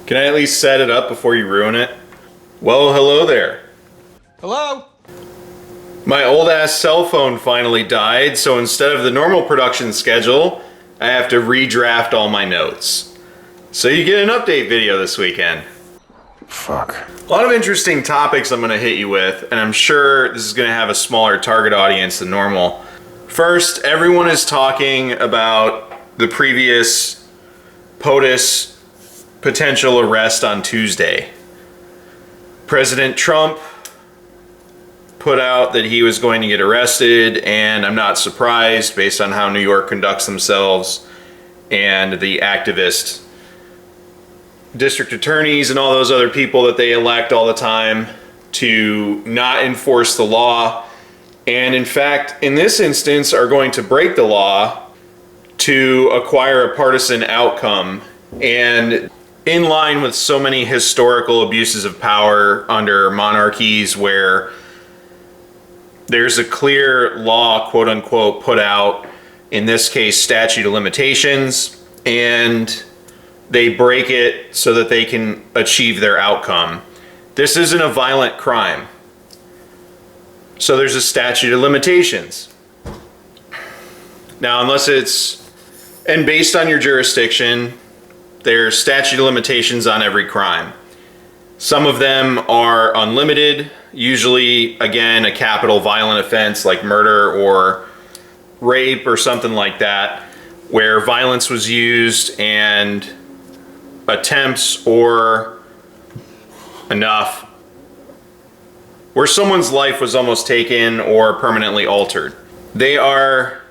Can I at least set it up before you ruin it? Well, hello there. Hello? My old ass cell phone finally died, so instead of the normal production schedule, I have to redraft all my notes. So you get an update video this weekend. Fuck. A lot of interesting topics I'm going to hit you with, and I'm sure this is going to have a smaller target audience than normal. First, everyone is talking about the previous POTUS potential arrest on Tuesday. President Trump put out that he was going to get arrested, and I'm not surprised based on how New York conducts themselves and the activist district attorneys and all those other people that they elect all the time to not enforce the law, and in fact in this instance are going to break the law to acquire a partisan outcome, and in line with so many historical abuses of power under monarchies where there's a clear law, quote unquote, put out, in this case statute of limitations, and they break it so that they can achieve their outcome. This isn't a violent crime, so there's a statute of limitations. Now, unless it's, and based on your jurisdiction, there's statute of limitations on every crime. Some of them are unlimited, usually, again, a capital violent offense like murder or rape or something like that, where violence was used and attempts or enough, where someone's life was almost taken or permanently altered. They are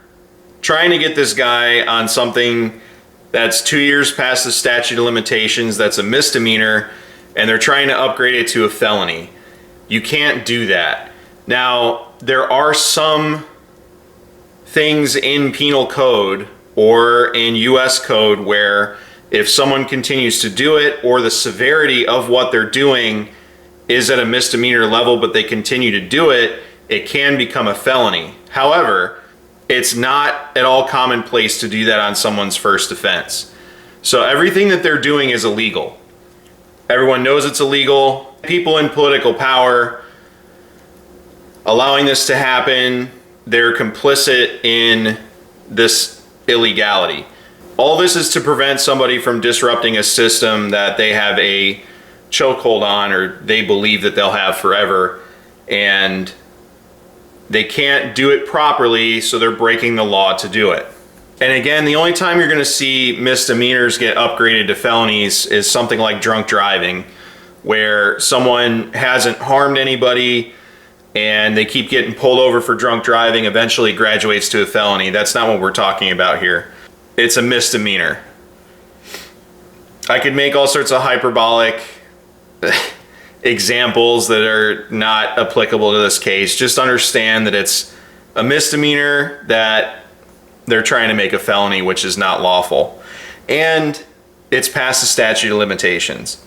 trying to get this guy on something that's 2 years past the statute of limitations, that's a misdemeanor, and they're trying to upgrade it to a felony. You can't do that. Now, there are some things in penal code or in US code where if someone continues to do it, or the severity of what they're doing is at a misdemeanor level but they continue to do it, it can become a felony. However, it's not at all commonplace to do that on someone's first offense. So everything that they're doing is illegal. Everyone knows it's illegal. People in political power allowing this to happen, they're complicit in this illegality. All this is to prevent somebody from disrupting a system that they have a chokehold on, or they believe that they'll have forever, and they can't do it properly, so they're breaking the law to do it. And again, the only time you're going to see misdemeanors get upgraded to felonies is something like drunk driving, where someone hasn't harmed anybody and they keep getting pulled over for drunk driving, eventually graduates to a felony. That's not what we're talking about here. It's a misdemeanor. I could make all sorts of hyperbolic examples that are not applicable to this case. Just understand that it's a misdemeanor that they're trying to make a felony, which is not lawful. And it's past the statute of limitations.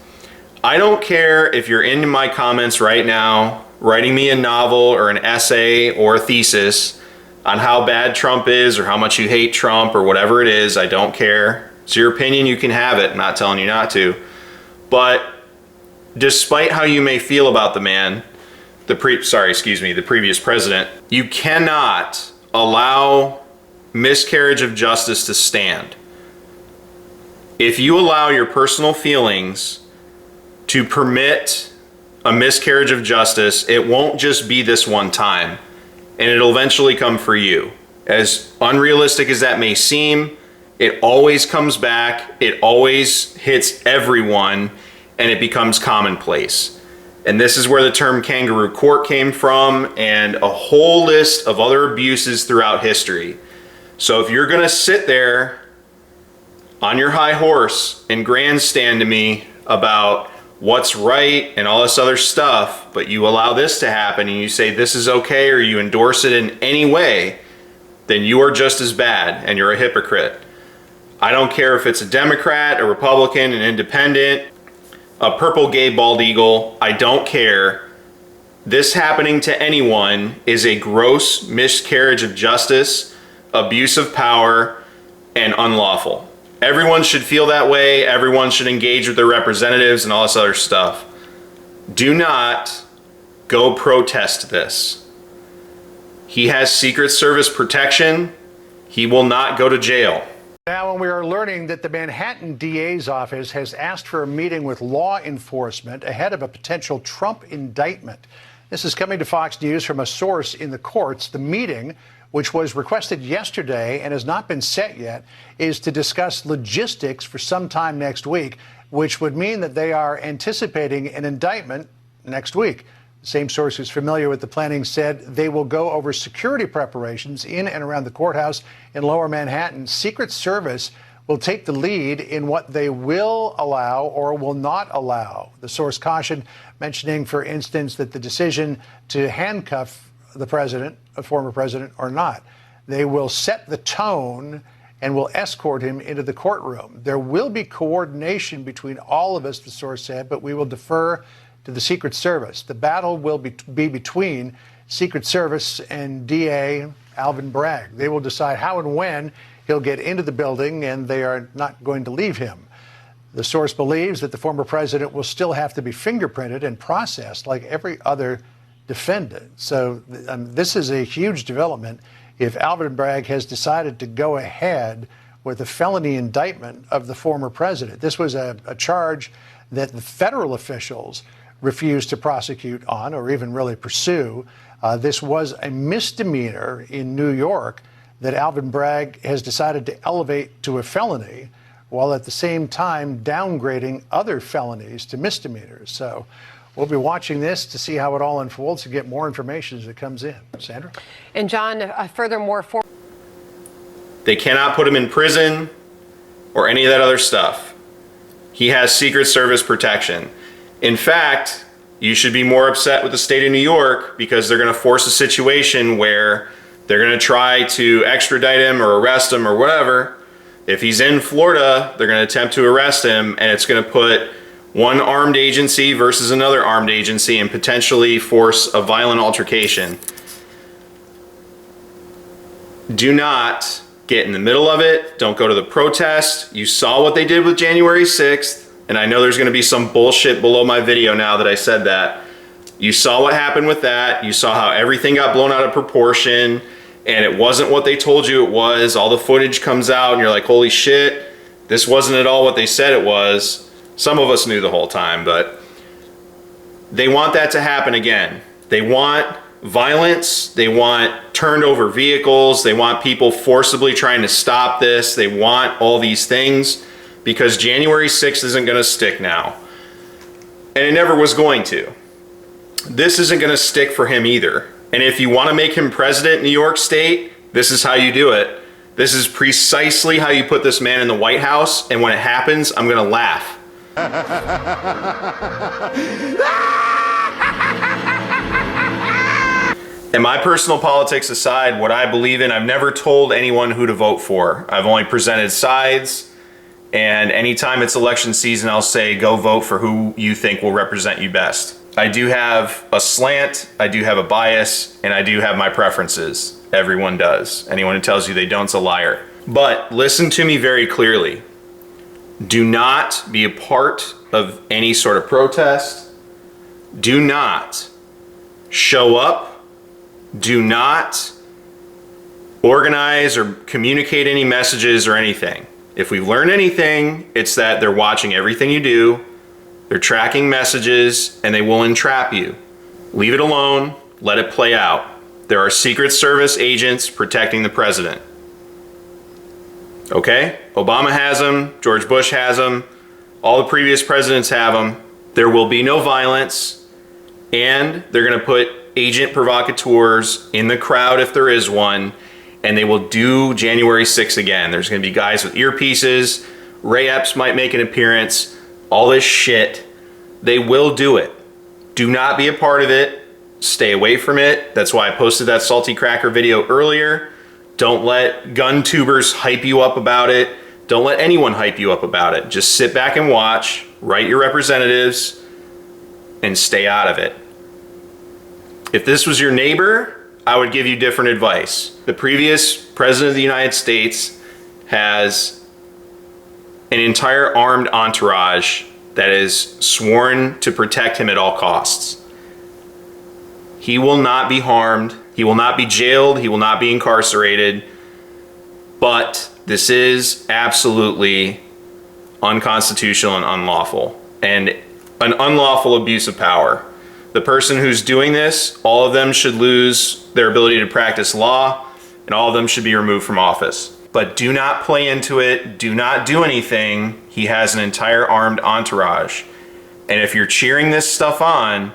I don't care if you're in my comments right now, writing me a novel or an essay or a thesis on how bad Trump is or how much you hate Trump or whatever it is. I don't care. It's your opinion. You can have it. I'm not telling you not to. But despite how you may feel about the man, the previous president, you cannot allow miscarriage of justice to stand. If you allow your personal feelings to permit a miscarriage of justice, it won't just be this one time, and it'll eventually come for you. As unrealistic as that may seem, it always comes back, it always hits everyone, and it becomes commonplace. And this is where the term kangaroo court came from, and a whole list of other abuses throughout history. So if you're gonna sit there on your high horse and grandstand to me about what's right and all this other stuff, but you allow this to happen and you say this is okay, or you endorse it in any way, then you are just as bad and you're a hypocrite. I don't care if it's a Democrat, a Republican, an independent, a purple gay bald eagle, I don't care. This happening to anyone is a gross miscarriage of justice, abuse of power, and unlawful. Everyone should feel that way. Everyone should engage with their representatives and all this other stuff. Do not go protest this. He has Secret Service protection. He will not go to jail. Now, when we are learning that the Manhattan DA's office has asked for a meeting with law enforcement ahead of a potential Trump indictment. This is coming to Fox News from a source in the courts. The meeting, which was requested yesterday and has not been set yet, is to discuss logistics for sometime next week, which would mean that they are anticipating an indictment next week. The same source who's familiar with the planning said they will go over security preparations in and around the courthouse in Lower Manhattan. Secret Service will take the lead in what they will allow or will not allow. The source cautioned, mentioning, for instance, that the decision to handcuff the president, a former president, or not, they will set the tone and will escort him into the courtroom. There will be coordination between all of us, the source said, but we will defer to the Secret Service. The battle will be between Secret Service and DA Alvin Bragg. They will decide how and when he'll get into the building, and they are not going to leave him. The source believes that the former president will still have to be fingerprinted and processed like every other defendant. So this is a huge development if Alvin Bragg has decided to go ahead with a felony indictment of the former president. This was a charge that the federal officials refused to prosecute on or even really pursue. This was a misdemeanor in New York that Alvin Bragg has decided to elevate to a felony, while at the same time downgrading other felonies to misdemeanors. So we'll be watching this to see how it all unfolds, to get more information as it comes in. Sandra? And John, furthermore, They cannot put him in prison or any of that other stuff. He has Secret Service protection. In fact, you should be more upset with the state of New York because they're going to force a situation where they're going to try to extradite him or arrest him or whatever. If he's in Florida, they're going to attempt to arrest him, and it's going to put one armed agency versus another armed agency and potentially force a violent altercation. Do not get in the middle of it. Don't go to the protest. You saw what they did with January 6th. And I know there's going to be some bullshit below my video now that I said that. You saw what happened with that. You saw how everything got blown out of proportion, and it wasn't what they told you it was. All the footage comes out and you're like, holy shit, this wasn't at all what they said it was. Some of us knew the whole time, but they want that to happen again. They want violence. They want turned over vehicles. They want people forcibly trying to stop this. They want all these things, because January 6th isn't going to stick now. And it never was going to. This isn't going to stick for him either. And if you want to make him president in New York State, this is how you do it. This is precisely how you put this man in the White House, and when it happens, I'm going to laugh. And my personal politics aside, what I believe in, I've never told anyone who to vote for. I've only presented sides. And anytime it's election season, I'll say, go vote for who you think will represent you best. I do have a slant, I do have a bias, and I do have my preferences. Everyone does. Anyone who tells you they don't's a liar. But listen to me very clearly. Do not be a part of any sort of protest. Do not show up. Do not organize or communicate any messages or anything. If we've learned anything, it's that they're watching everything you do, they're tracking messages, and they will entrap you. Leave it alone, let it play out. There are Secret Service agents protecting the president. Okay? Obama has them, George Bush has them, all the previous presidents have them. There will be no violence, and they're going to put agent provocateurs in the crowd if there is one, and they will do January 6th again. There's going to be guys with earpieces. Ray Epps might make an appearance. All this shit. They will do it. Do not be a part of it. Stay away from it. That's why I posted that salty cracker video earlier. Don't let gun tubers hype you up about it. Don't let anyone hype you up about it. Just sit back and watch. Write your representatives and stay out of it. If this was your neighbor, I would give you different advice. The previous president of the United States has an entire armed entourage that is sworn to protect him at all costs. He will not be harmed. He will not be jailed. He will not be incarcerated. But this is absolutely unconstitutional and unlawful, and an unlawful abuse of power. The person who's doing this, all of them should lose their ability to practice law, and all of them should be removed from office. But do not play into it. Do not do anything. He has an entire armed entourage. And if you're cheering this stuff on,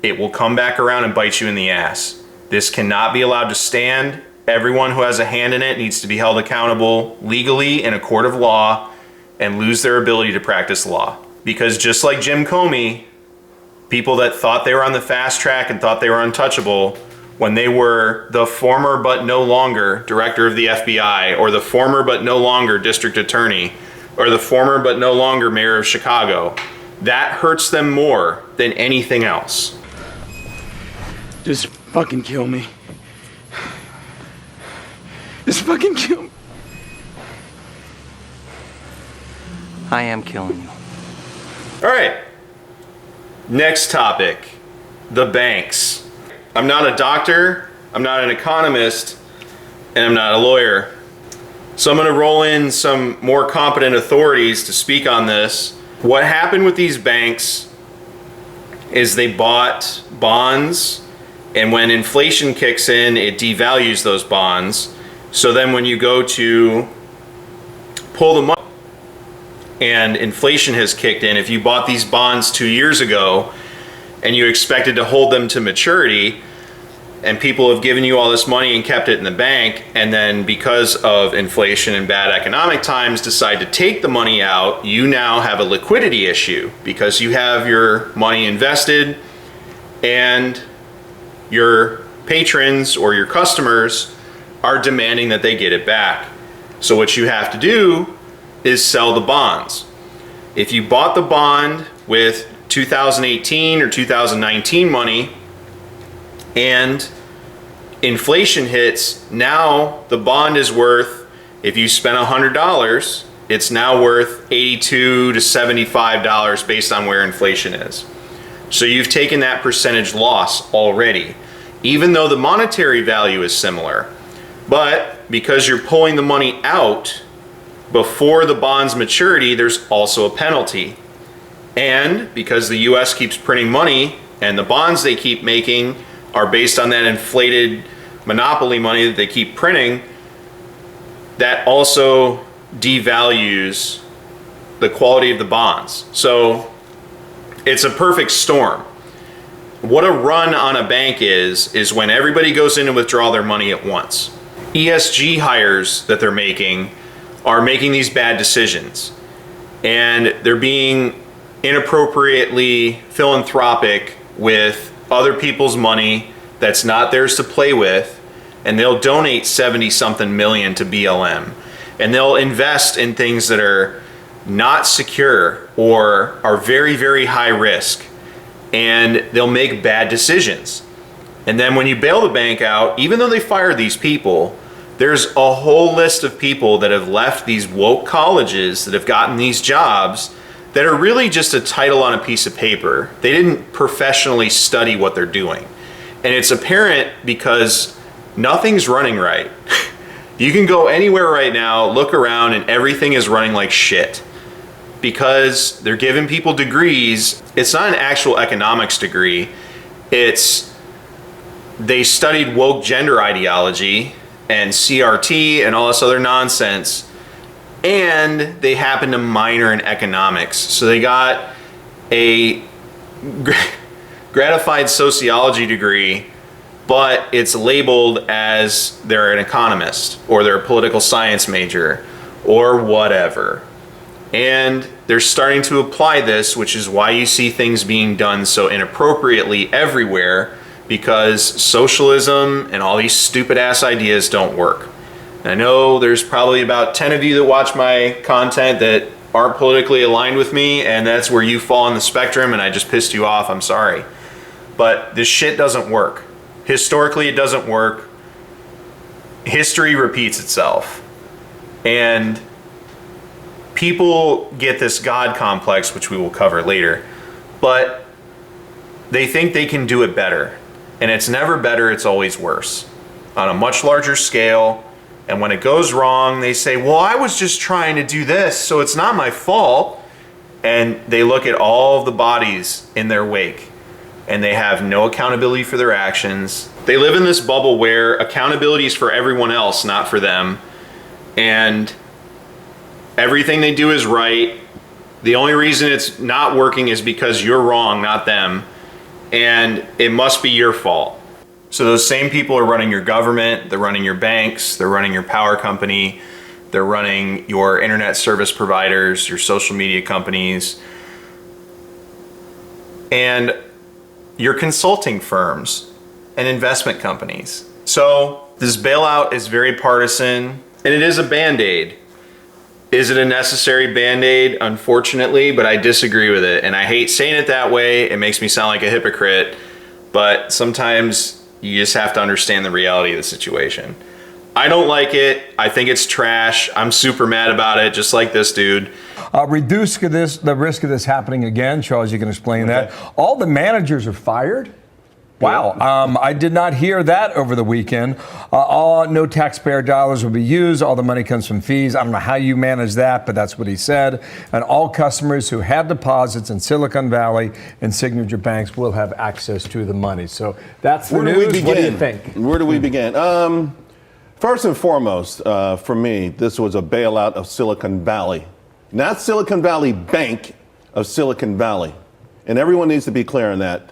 it will come back around and bite you in the ass. This cannot be allowed to stand. Everyone who has a hand in it needs to be held accountable legally in a court of law and lose their ability to practice law. Because just like Jim Comey, people that thought they were on the fast track and thought they were untouchable, when they were the former but no longer director of the FBI, or the former but no longer district attorney, or the former but no longer mayor of Chicago, that hurts them more than anything else. Just fucking kill me. Just fucking kill me. I am killing you. All right. Next topic, the banks. I'm not a doctor, I'm not an economist, and I'm not a lawyer. So I'm going to roll in some more competent authorities to speak on this. What happened with these banks is they bought bonds, and when inflation kicks in, it devalues those bonds. So then when you go to pull the money and inflation has kicked in, if you bought these bonds 2 years ago and you expected to hold them to maturity, and people have given you all this money and kept it in the bank, and then because of inflation and bad economic times decide to take the money out, you now have a liquidity issue because you have your money invested and your patrons or your customers are demanding that they get it back. So what you have to do is sell the bonds. If you bought the bond with 2018 or 2019 money and inflation hits, now the bond is worth, if you spent $100, it's now worth $82 to $75 based on where inflation is. So you've taken that percentage loss already, even though the monetary value is similar. But because you're pulling the money out before the bond's maturity, there's also a penalty. And because the US keeps printing money and the bonds they keep making are based on that inflated monopoly money that they keep printing, that also devalues the quality of the bonds. So it's a perfect storm. What a run on a bank is when everybody goes in to withdraw their money at once. ESG hires that they're making are making these bad decisions, and they're being inappropriately philanthropic with other people's money that's not theirs to play with, and they'll donate 70-something million to BLM, and they'll invest in things that are not secure or are very, very high risk, and they'll make bad decisions. And then when you bail the bank out, even though they fired these people, there's a whole list of people that have left these woke colleges that have gotten these jobs that are really just a title on a piece of paper. They didn't professionally study what they're doing. And it's apparent because nothing's running right. You can go anywhere right now, look around, and everything is running like shit. Because they're giving people degrees. It's not an actual economics degree. It's, they studied woke gender ideology and CRT and all this other nonsense, and they happen to minor in economics. So they got a gratified sociology degree, but it's labeled as they're an economist or they're a political science major or whatever. And they're starting to apply this, which is why you see things being done so inappropriately everywhere, because socialism and all these stupid ass ideas don't work. And I know there's probably about 10 of you that watch my content that aren't politically aligned with me, and that's where you fall on the spectrum, and I just pissed you off, I'm sorry. But this shit doesn't work. Historically, it doesn't work. History repeats itself. And people get this God complex, which we will cover later, but they think they can do it better. And it's never better, it's always worse. On a much larger scale. And when it goes wrong, they say, well, I was just trying to do this, so it's not my fault. And they look at all of the bodies in their wake, and they have no accountability for their actions. They live in this bubble where accountability is for everyone else, not for them. And everything they do is right. The only reason it's not working is because you're wrong, not them. And it must be your fault. So those same people are running your government, they're running your banks, they're running your power company, they're running your internet service providers, your social media companies, and your consulting firms and investment companies. So this bailout is very partisan, and it is a Band-Aid. Is it a necessary Band-Aid? Unfortunately, but I disagree with it. And I hate saying it that way. It makes me sound like a hypocrite, but sometimes you just have to understand the reality of the situation. I don't like it. I think it's trash. I'm super mad about it, just like this dude. Reduce the risk of this happening again. Charles, you can explain that. All the managers are fired. Wow. I did not hear that over the weekend. No taxpayer dollars will be used. All the money comes from fees. I don't know how you manage that, but that's what he said. And all customers who have deposits in Silicon Valley and signature banks will have access to the money. So that's the news. What do you think? Where do we begin? First and foremost, for me, this was a bailout of Silicon Valley. Not Silicon Valley Bank, of Silicon Valley. And everyone needs to be clear on that.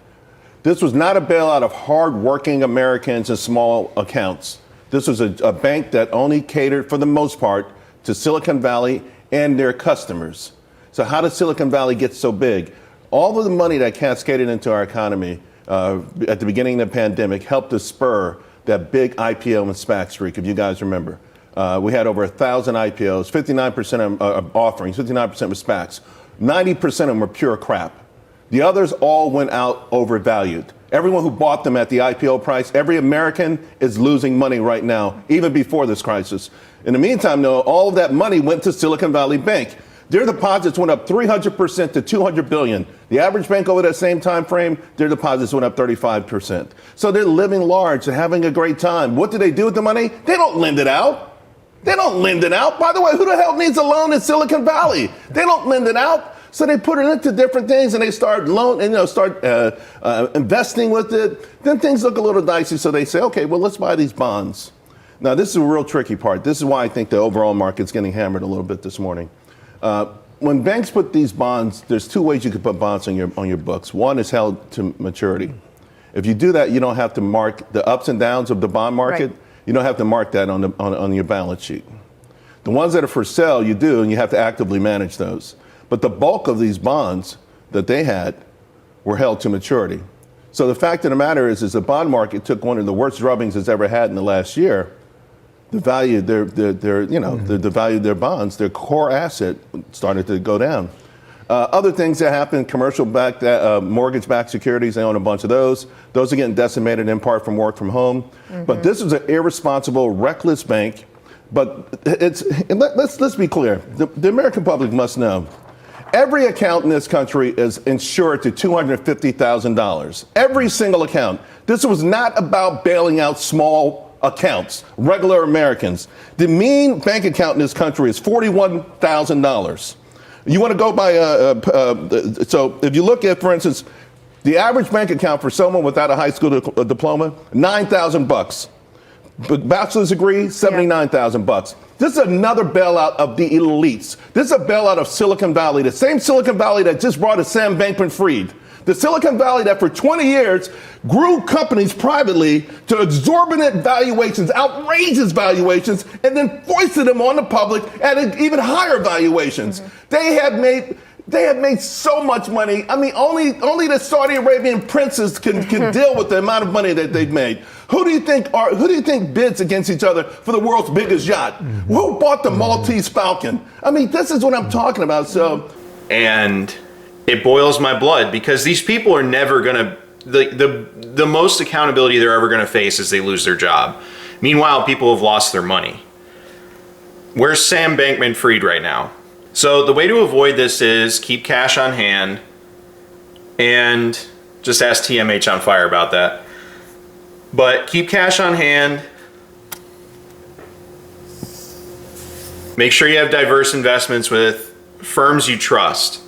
This was not a bailout of hard-working Americans and small accounts. This was a bank that only catered, for the most part, to Silicon Valley and their customers. So how did Silicon Valley get so big? All of the money that cascaded into our economy at the beginning of the pandemic helped to spur that big IPO and SPAC streak, if you guys remember. We had over 1,000 IPOs, 59% of offerings, 59% were SPACs. 90% of them were pure crap. The others all went out overvalued. Everyone who bought them at the IPO price, every American is losing money right now, even before this crisis. In the meantime, though, all of that money went to Silicon Valley Bank. Their deposits went up 300% to $200 billion. The average bank over that same time frame, their deposits went up 35%. So they're living large, they're having a great time. What do they do with the money? They don't lend it out. They don't lend it out. By the way, who the hell needs a loan in Silicon Valley? They don't lend it out. So they put it into different things and they start investing with it. Then things look a little dicey. So they say, okay, well, let's buy these bonds. Now, this is a real tricky part. This is why I think the overall market's getting hammered a little bit this morning. When banks put these bonds, there's two ways you could put bonds on your books. One is held to maturity. If you do that, you don't have to mark the ups and downs of the bond market. Right. You don't have to mark that on your balance sheet. The ones that are for sale, you do, and you have to actively manage those. But the bulk of these bonds that they had were held to maturity. So the fact of the matter is the bond market took one of the worst drubbings it's ever had in the last year. The value, the value of their bonds, their core asset, started to go down. Other things that happened: commercial-backed, mortgage-backed securities. They own a bunch of those. Those are getting decimated in part from work from home. Mm-hmm. But this is an irresponsible, reckless bank. But let's be clear: the American public must know. Every account in this country is insured to $250,000. Every single account. This was not about bailing out small accounts, regular Americans. The mean bank account in this country is $41,000. You want to go by, so if you look at, for instance, the average bank account for someone without a high school diploma, $9,000. Bachelor's degree, $79,000. This is another bailout of the elites. This is a bailout of Silicon Valley, the same Silicon Valley that just brought us Sam Bankman-Fried. The Silicon Valley that for 20 years grew companies privately to exorbitant valuations, outrageous valuations, and then foisted them on the public at even higher valuations. Mm-hmm. They have made so much money. I mean, only the Saudi Arabian princes can deal with the amount of money that they've made. Who do you think bids against each other for the world's biggest yacht? Mm-hmm. Who bought the Maltese Falcon? I mean, this is what I'm talking about. So, and it boils my blood because these people are never gonna. The most accountability they're ever gonna face is they lose their job. Meanwhile, people have lost their money. Where's Sam Bankman-Fried right now? So the way to avoid this is keep cash on hand, and just ask TMH on fire about that. But keep cash on hand. Make sure you have diverse investments with firms you trust.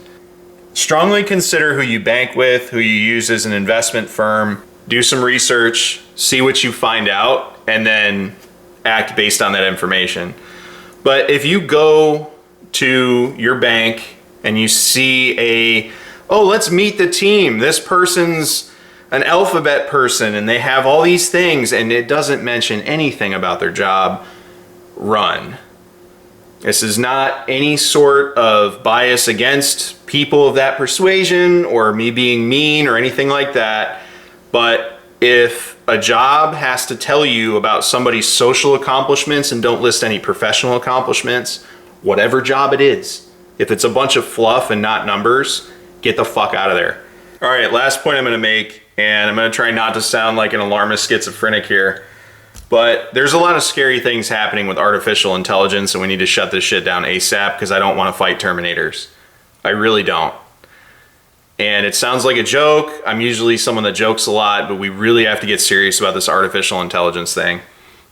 Strongly consider who you bank with, who you use as an investment firm. Do some research, see what you find out, and then act based on that information. But if you go to your bank and you see oh, let's meet the team. This person's an alphabet person and they have all these things and it doesn't mention anything about their job, run. This is not any sort of bias against people of that persuasion or me being mean or anything like that. But if a job has to tell you about somebody's social accomplishments and don't list any professional accomplishments, whatever job it is, if it's a bunch of fluff and not numbers, get the fuck out of there. All right, last point I'm gonna make, and I'm gonna try not to sound like an alarmist schizophrenic here, but there's a lot of scary things happening with artificial intelligence, and we need to shut this shit down ASAP because I don't want to fight Terminators. I really don't. And it sounds like a joke. I'm usually someone that jokes a lot, but we really have to get serious about this artificial intelligence thing.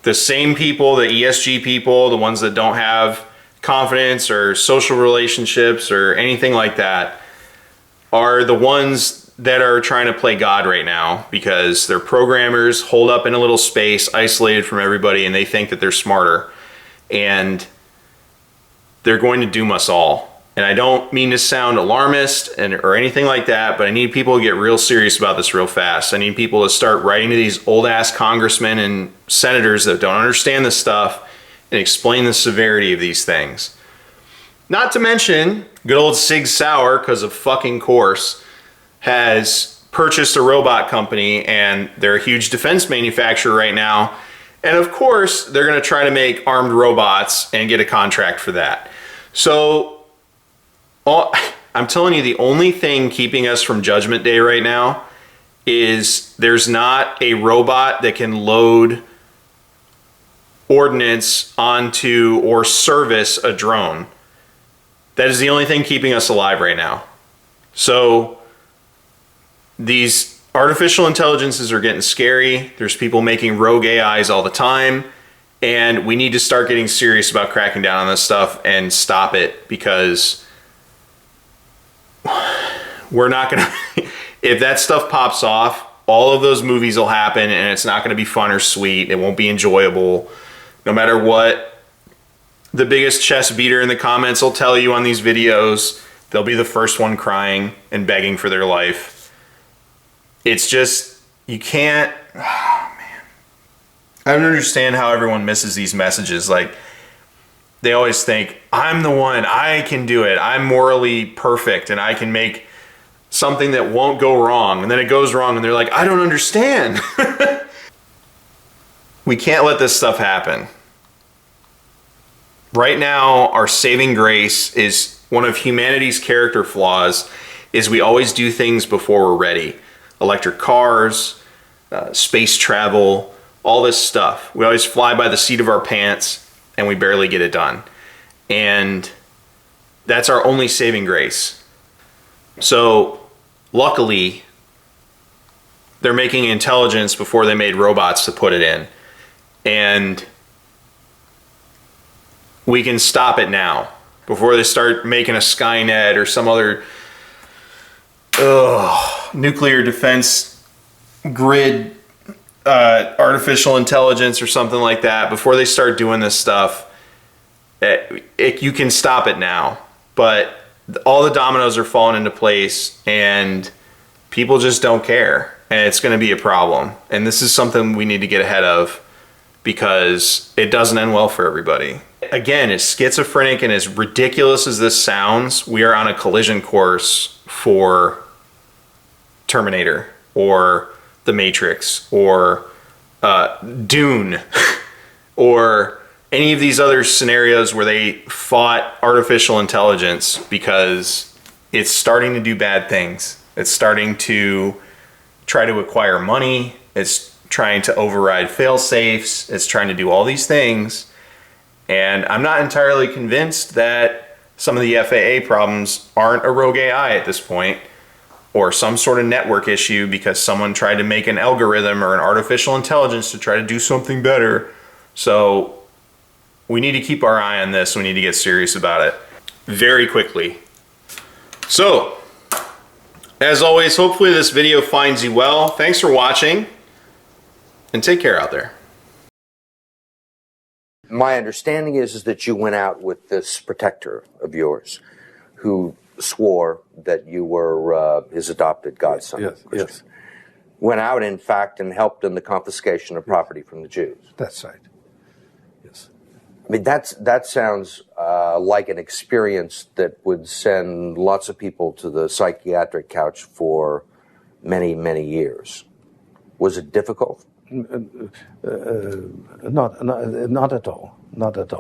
The same people, the ESG people, the ones that don't have confidence or social relationships or anything like that, are the ones that are trying to play God right now because they're programmers holed up in a little space, isolated from everybody, and they think that they're smarter. And they're going to doom us all. And I don't mean to sound alarmist or anything like that, but I need people to get real serious about this real fast. I need people to start writing to these old-ass congressmen and senators that don't understand this stuff and explain the severity of these things. Not to mention, good old Sig Sauer, because of fucking course, has purchased a robot company and they're a huge defense manufacturer right now. And of course, they're going to try to make armed robots and get a contract for that. So I'm telling you, the only thing keeping us from Judgment Day right now is there's not a robot that can load ordnance onto or service a drone. That is the only thing keeping us alive right now. So these artificial intelligences are getting scary. There's people making rogue AIs all the time. And we need to start getting serious about cracking down on this stuff and stop it, because we're not going to... If that stuff pops off, all of those movies will happen and it's not going to be fun or sweet. It won't be enjoyable. No matter what the biggest chest beater in the comments will tell you on these videos, they'll be the first one crying and begging for their life. It's just, you can't... Oh, man. I don't understand how everyone misses these messages. Like, they always think, I'm the one, I can do it, I'm morally perfect, and I can make something that won't go wrong. And then it goes wrong, and they're like, I don't understand. We can't let this stuff happen. Right now, our saving grace is one of humanity's character flaws is we always do things before we're ready. Electric cars, space travel, all this stuff. We always fly by the seat of our pants and we barely get it done. And that's our only saving grace. So luckily, they're making intelligence before they made robots to put it in. And we can stop it now before they start making a Skynet or some other nuclear defense grid, artificial intelligence or something like that. Before they start doing this stuff, you can stop it now. But all the dominoes are falling into place and people just don't care. And it's going to be a problem. And this is something we need to get ahead of, because it doesn't end well for everybody. Again, as schizophrenic and as ridiculous as this sounds, we are on a collision course for Terminator or The Matrix or Dune or any of these other scenarios where they fought artificial intelligence, because it's starting to do bad things. It's starting to try to acquire money. It's trying to override fail-safes. It's trying to do all these things. And I'm not entirely convinced that some of the FAA problems aren't a rogue AI at this point, or some sort of network issue because someone tried to make an algorithm or an artificial intelligence to try to do something better. So we need to keep our eye on this. We need to get serious about it very quickly. So, as always, hopefully this video finds you well. Thanks for watching, and take care out there. My understanding is that you went out with this protector of yours who swore that you were his adopted godson. Yes. Went out, in fact, and helped in the confiscation of property from the Jews. That's right. Yes. I mean, that sounds like an experience that would send lots of people to the psychiatric couch for many, many years. Was it difficult? Not at all. Not at all.